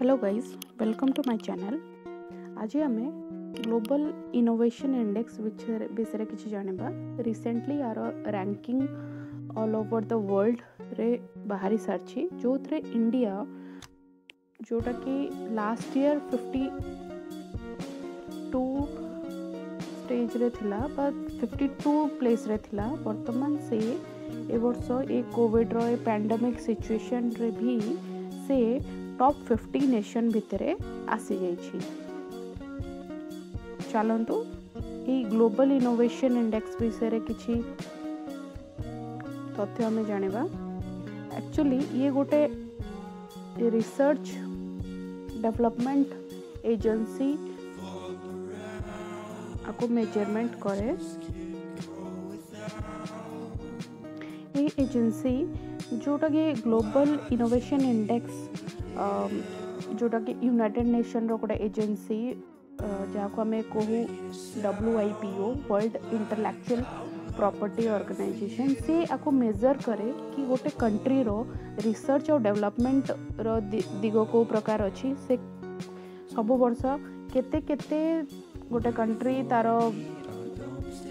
Hello guys, welcome to my channel. आज आम global innovation index विषय किसी जानिबा। रिसेंटली यार ranking all over the world रे बाहरी सारी जो थे इंडिया जोटा कि लास्ट ईयर 52 स्टेज रे थिला बा 52 प्लेस रे थिला। वर्तमान से ए वर्ष ए कोविड रो पैंडेमिक सिचुएशन रे भी से टॉप 50 नेशन भितरे आसी जाइछि। चलंतु ये ग्लोबल इनोवेशन इंडेक्स विषय किछि तथ्य हमें जानिबा। एक्चुअली ये गोटे रिसर्च डेवलपमेंट एजेंसी आपको मेजरमेंट करे। ये एजेंसी जोटा कि ग्लोबल इनोवेशन इंडेक्स जोटा कि यूनाइटेड नेशन रो गोटे एजेंसी जहाँ को आम कहू WIPO world intellectual property organisation से आपको मेजर करे कि गोटे कंट्री रो रिसर्च और डेवलपमेंट रो दिग को प्रकार अच्छी से सब वर्ष केते केते गोटे कंट्री तार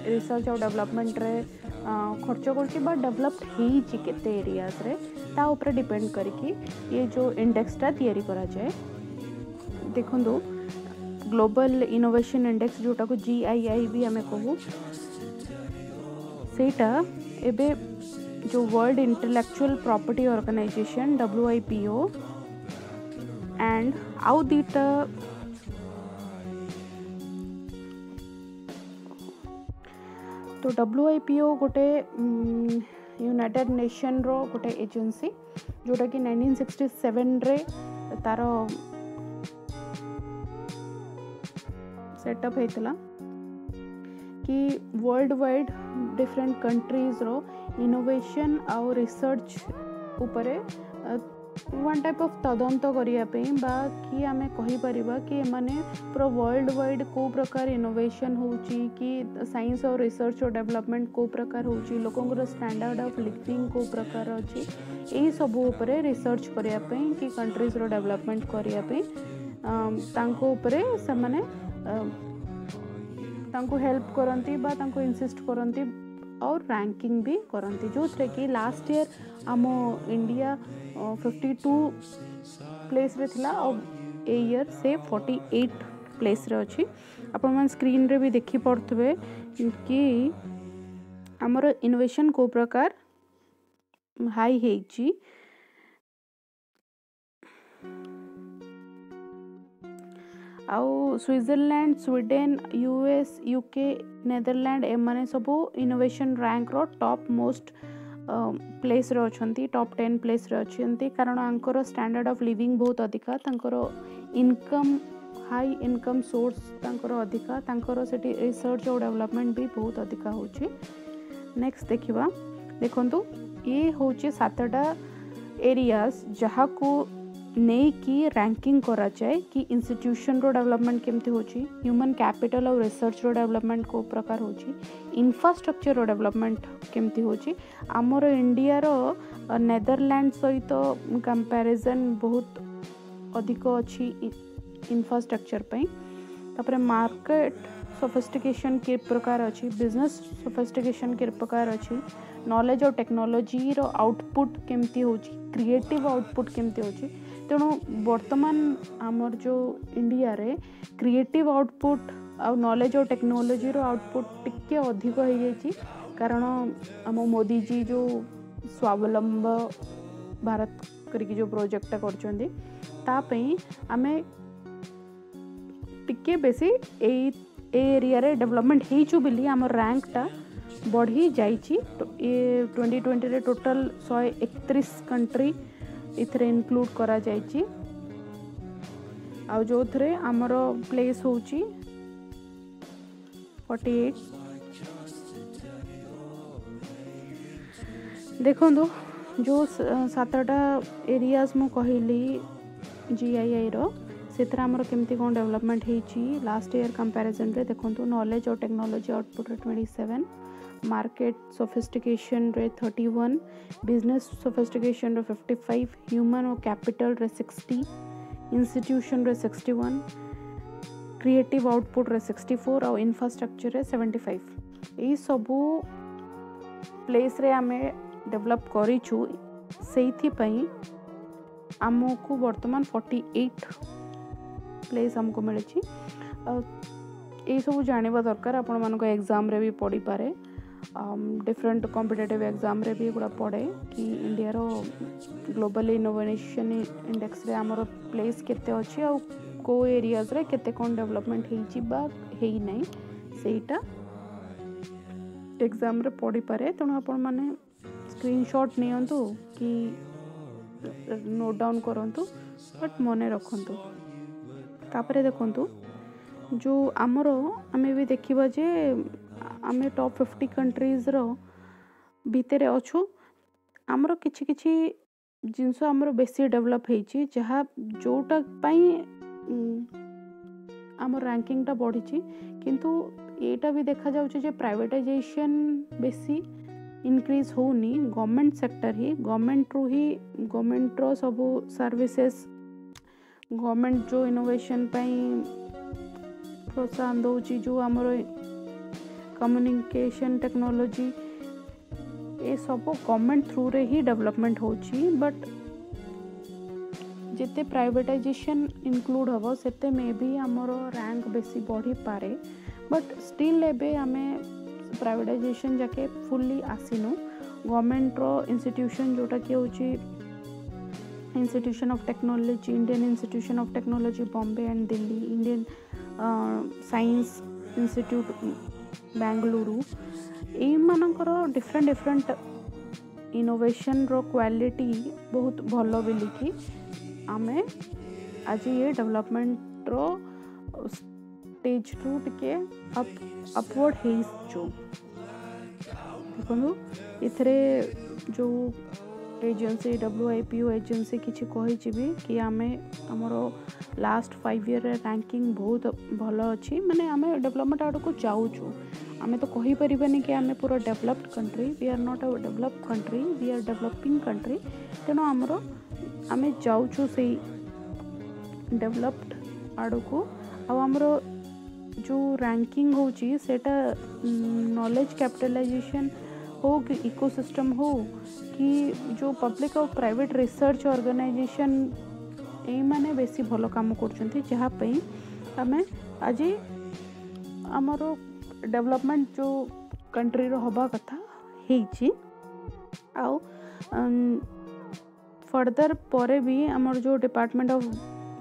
रिसर्च और डेवलपमेंट रे खर्च कर डेवलप्ड होती केते एरियाज रे ता ऊपर डिपेंड करके ये जो इंडेक्सटा तैयारी करा जाए। देखो ग्लोबल इनोवेशन इंडेक्स जोटा को GII भी आम कहू सेटा एबे जो world intellectual property organisation WIPO and आउ दीटा तो WIPO गोटे यूनाइटेड नेशन रो गोटे एजेंसी जोटा कि 1967 रे तार सेटअप होता कि वर्ल्ड वाइड डिफरेंट कंट्रीज रो इनोवेशन और रिसर्च उपरे वन टाइप ऑफ तदंत करने बा कि आमे कहि परिबा कि माने पूरा वर्ल्ड वाइड को प्रकार इनोवेशन होची कि साइंस और रिसर्च और डेवलपमेंट को प्रकार होची लोकंर स्टैंडर्ड ऑफ लिविंग को प्रकार अछि एही सब उपरे रिसर्च करया पे कि कंट्रीज रो डेवलपमेंट करया पे तांको उपरे से माने तांको हेल्प करंती बा तांको इंसिस्ट करंती और रैंकिंग भी करंती जो थे कि लास्ट ईयर आम इंडिया 52 प्लेस रे थिला और ए ईयर से 48 प्लेस रे अछि। आपण मन स्क्रीन रे भी देखि पड़थबे कि हमर इनोवेशन को प्रकार हाई हेची। आउ Switzerland Sweden US UK Netherland एमाने सबू इनोवेशन रैंक रो टॉप मोस्ट प्लेस रे अछंती टॉप 10 प्लेस रे अछंती कारण आंकर स्टैंडर्ड ऑफ लिविंग बहुत अधिका तांकर इनकम हाई इनकम सोर्स तांकर अधिका तांकर सेठी रिसर्च और डेवलपमेंट भी बहुत अधिका होची। नेक्स्ट देखिबा देखंतु ये होची सातटा एरियाज जहा को नहीं कि रैंकिंग करा जाए कि इंस्टीट्यूशन रो डेवलपमेंट केमती होची ह्यूमन कैपिटल और रिसर्च रो डेवलपमेंट को प्रकार होची इंफ्रास्ट्रक्चर रो डेवलपमेंट केमती होची। आमर इंडिया रो नेदरलैंड सहित कंपैरिजन बहुत अधिक अच्छी इंफ्रास्ट्रक्चर पे तापर मार्केट सोफिस्टिकेशन के प्रकार अच्छी बिजनेस सोफिस्टिकेशन के प्रकार अच्छी नॉलेज और टेक्नोलॉजी रो आउटपुट केमती होची क्रिएटिव आउटपुट केमती होची। तेणु वर्तमान आमर जो इंडिया रे क्रिएटिव आउटपुट और नॉलेज और टेक्नोलॉजी रो आउटपुट टिके अधिक हो जाइए कारण आम मोदी जी जो स्वावलंब भारत करके जो प्रोजेक्ट करछंदी तापई आमे टिके बेसी एरिया रे डेवलपमेंट हेचु बिली आम रैंकटा बढ़ी जाइछि। ये 2020 रे टोटल 131 कंट्री इथरे इंक्लूड करा जाइछि आ जो थरे हमरो प्लेस होची 48। देखो जो सातटा एरियाज मु कहली GII रो सेथरा हमरो केमती कोन डेवलपमेंट हेची लास्ट ईयर कंपैरिजन रे देखंतु नॉलेज और टेक्नोलॉजी आउटपुट रे 27 मार्केट सोफिस्टिकेशन रे 31 बिजनेस सोफिस्टिकेशन रे 55 ह्यूमन और कैपिटल रे 60 इंस्टीट्यूशन रे 61, क्रिएटिव आउटपुट रे 64 और इंफ्रास्ट्रक्चर रे 75 यही सबू प्लेस रे आमे डेवलप करिछु सेइथि पई आमको वर्तमान 48 प्लेस हमको मिले ये सब जानवा दरकार आपण मानको एग्जाम रे भी पड़ी पारे डिफरेंट कॉम्पिटिटिव एग्जाम रे भी गुड़ा पड़े कि इंडिया रो ग्लोबल इनोवेशन इंडेक्स रे हमर प्लेस केते अछि आ को एरियाज रे केते कोन डेवलपमेंट हेछि बा हेई नै सेटा एग्जाम रे पड़ी पारे तेणु आपण माने स्क्रीनशॉट नियंतु कि नोट डाउन करंतु बट मने रखंतु तापरे देखंतु जो आमर आमे भी देखिबा जे आमे टॉप 50 कंट्रीज रो भितरे अच्छु आमर किछि किछि जिनस आमर बेसी डेवलप हेछि जहा जोटा पई आमर रैंकिंग टा बढ़िछि किंतु एटा भी देखा जाउछि जे प्राइवेटाइजेशन बेसी इंक्रीज होनी गवर्नमेंट सेक्टर ही गवर्नमेंट रो सब सर्विसेस गवर्नमेंट जो इनोवेशन पई प्रोत्साहन दउछि जो आमर कम्युनिकेशन टेक्नोलॉजी ये सब गवर्नमेंट थ्रू रे ही डेवलपमेंट होछि बट जिते प्राइवेटाइजेशन इंक्लूड हबो सेते मे भी आमर रैंक बेसी बढ़ी पारे बट स्टिल एबे आमे प्राइवेटाइजेशन जाके फुल्ली आसीनु गवर्नमेंट रो इंस्टीट्यूशन जोटा कि होछि institution of technology Indian institution of technology Bombay and Delhi Indian science institute Bengaluru एई मानकर डिफरेंट इनोवेशन रो क्वालिटी बहुत भलो बोली कि आमे आज ये डेवलपमेंट रो स्टेज टू टिके अपवर्ड हेइछु देखो इथरे जो एजेंसी WIPO एजेंसी किछि कहि भी कि आमे हमरो लास्ट 5 ईयर रैंकिंग बहुत भलो अछि माने आमे डेवलपमेंट आड़ को जाउछु आमे तो कहि परिबनी कि आमे पूरा developed country we are not a developed country we are developing country तेनो हमरो आमे जाउछु से डेवलप्ड आड़ को आ हमरो जो रैंकिंग होची सेटा नॉलेज कैपिटलाइजेशन हो कि इकोसिस्टम हो कि जो पब्लिक और प्राइवेट रिसर्च ऑर्गेनाइजेशन ए माने बेसी भलो काम करछंती जहा पई हमें आज हमरो डेवलपमेंट जो कंट्री रो होबा कथा हेची आउ फर्दर परे भी हमर जो डिपार्टमेंट ऑफ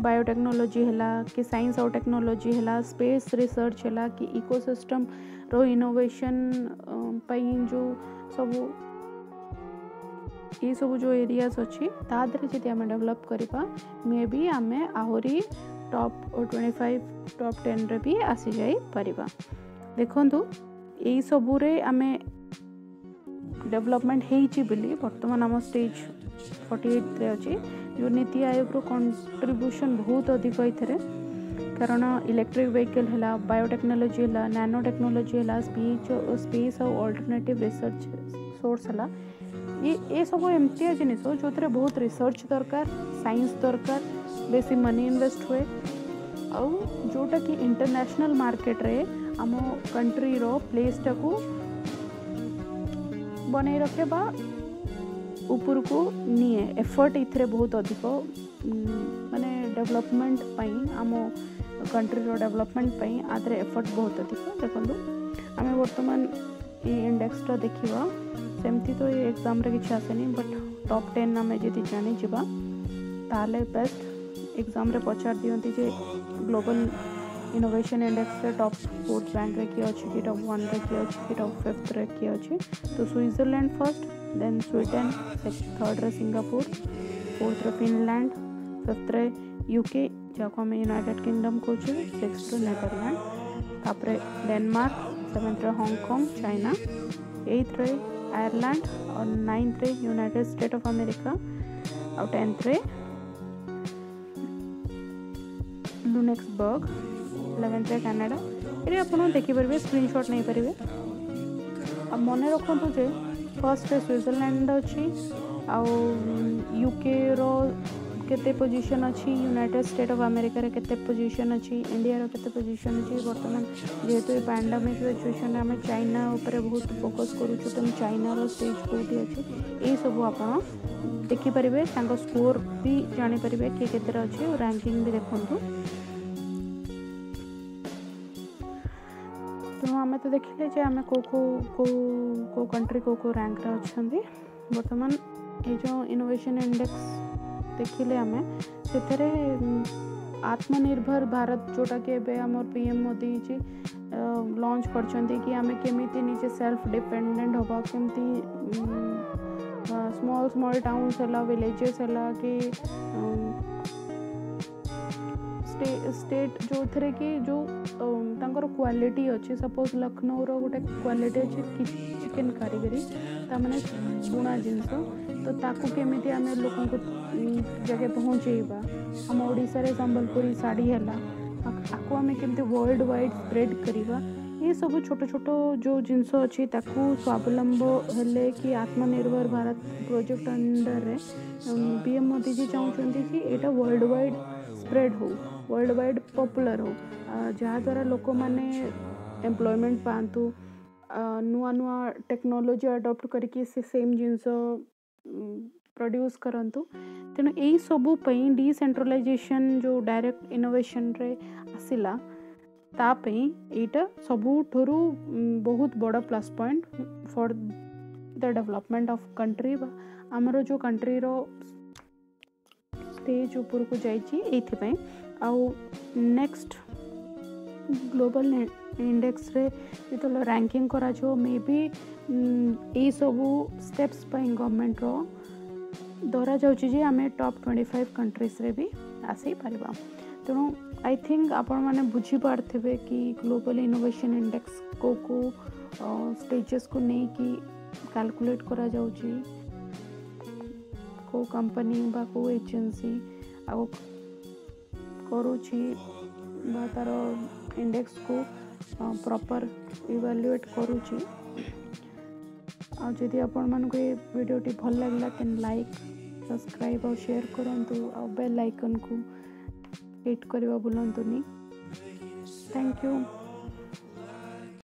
बायोटेक्नोलॉजी हैला कि साइंस और टेक्नोलॉजी हैला स्पेस रिसर्च हैला कि इकोसिस्टम रो इनोवेशन पई जो सब ये सब जो एरियाज अच्छी तादरे जदि आमे डेवलप करिबा मे बी आमे आहुरी टॉप 25 टॉप 10 रे भी आसी जाई परिबा देखंतु एई सबु रे आमे डेवलपमेंट हेइची बिली वर्तमान आम स्टेज 48 रे अछि जो नीति आयोग रो कंट्रीब्यूशन बहुत अधिक इथरे कारण इलेक्ट्रिक व्हीकल हैला बायोटेक्नोलॉजी हैला नैनो टेक्नोलॉजी हैला स्पेस और अल्टरनेटिव रिसर्च सोर्स हैला ये सब एमती जिनिस जो बहुत रिसर्च दरकार साइंस दरकार बेसी मनी इन्वेस्ट हुए आ जोटा कि इंटरनेशनल मार्केट रे आम कंट्री रो प्लेस टाकू बने रखे बा ऊपर को निए एफर्ट इथरे बहुत अधिक माने डेवलपमेंट पई आम कंट्री रो डेवलपमेंट पई आदरे एफर्ट बहुत अधिक देखंतु आमे वर्तमान ये इंडेक्स टा देखिबा सेमती तो ये एग्जाम रे किछ आसेनी बट टॉप 10 आमे जदि जानि जिबा ताले बेस्ट एग्जाम रे पचार दियंती जे ग्लोबल इनोवेशन इंडेक्स रे टॉप 4th रैंक रे कि अछि कि टॉप 1 रे कि अछि कि टॉप 5th रे कि अछि तो Switzerland first then Sweden third रे सिंगापुर 4th रे फिनलैंड 5th रे यूके जाको हम यूनाइटेड किंगडम कोचे 6th रे नेदरलैंड तापरे डेनमार्क 7th रे हांगकांग चाइना 8th रे आयरलैंड और 9th रे यूनाइटेड स्टेट ऑफ अमेरिका और 10th रे लुनेक्सबर्ग 11th रे कनाडा ये आपन देखि परबे स्क्रीनशॉट नहीं परबे अब मन रखंतु जे फर्स्ट रे स्विट्जरलैंड अछि आ यूके रो केते पोजीशन अच्छी, यूनाइटेड स्टेट ऑफ अमेरिका रे केते पोजीशन अच्छी, इंडिया रो केते पोजीशन अच्छी। वर्तमान जेहेतु पैंडेमिक सिचुएशन आम चाइना उपर बहुत फोकस करूँ, तो चाइना रो स्टेज कोठी अच्छी यही सब आप देखिपारे, स्कोर भी जानीपर किए केते अच्छे और रैंकिंग भी देखूँ। तो आम तो देखिले जे आम को कंट्री को रैंक रे अच्छा। बर्तमान ये जो इनोवेशन इंडेक्स देखिले आम से आत्मनिर्भर भारत जोटा कि आम पीएम मोदी जी लॉन्च करछंती कि आम केमिति निजे सेल्फ डिपेंडेंट होबा, केमती स्मॉल टाउन्स है, विलेजेस है कि स्टेट जो थे कि जो तांकर क्वालिटी अच्छे, सपोज लखनऊ रो गोटे क्वालिटी अच्छे चिकेन कारीगरी ताने बुणा जिनस, तो ताकू केमिति आम लोक जगह पहुँचेबा। आम ओडिशा रे संबलपुरी साड़ी है आपको आम केमती वर्ल्ड वाइड स्प्रेड करवा, ये सब छोट छोट जो जिनस अच्छी ताकू स्वावलंब हेले कि आत्मनिर्भर भारत प्रोजेक्ट अंडर रे पीएम मोदी जी चाहते कि यहाँ वर्ल्ड वाइड स्प्रेड हो, वर्ल्ड वाइड पॉपुलर हो, जहाँद्वारा लोक मैंने एम्प्लॉयमेंट पातु, नुआ नुआ टेक्नोलोजी अडॉप्ट करके से सेम जिनस प्रोड्यूस करंतु। तेणु यही सबू डिसेंट्रलाइजेशन जो डायरेक्ट इनोवेशन रे आसिला तापई एटा सबुठुरु बहुत बड़ा plus point for the development of country. आमर जो कंट्री रो स्टेज ऊपर को जाइए। आउ नेक्स्ट ग्लोबल इंडेक्स रे जो रैंकिंग करा जो मे बी यही सबू स्टेप्स गवर्नमेंट रो धरा जाउछि आम टॉप 25 कंट्रीज रे भी आसी पारिबा। तेणु आई थिंक आपण मैंने बुझी पार्थिबे कि ग्लोबल इनोवेशन इंडेक्स को स्टेजेस को नहीं कि कैलकुलेट करा जाउछि, को कंपनी बा को एजेंसी आउ करुछि बा तार इंडेक्स को प्रॉपर इवैल्यूएट करुछि। आ जदि आपण मानको ये वीडियोटी भल लागला तेन लाइक सब्सक्राइब और शेयर करंतु आ बेल आइकन को हिट करवा भूलंतुनी। Thank you.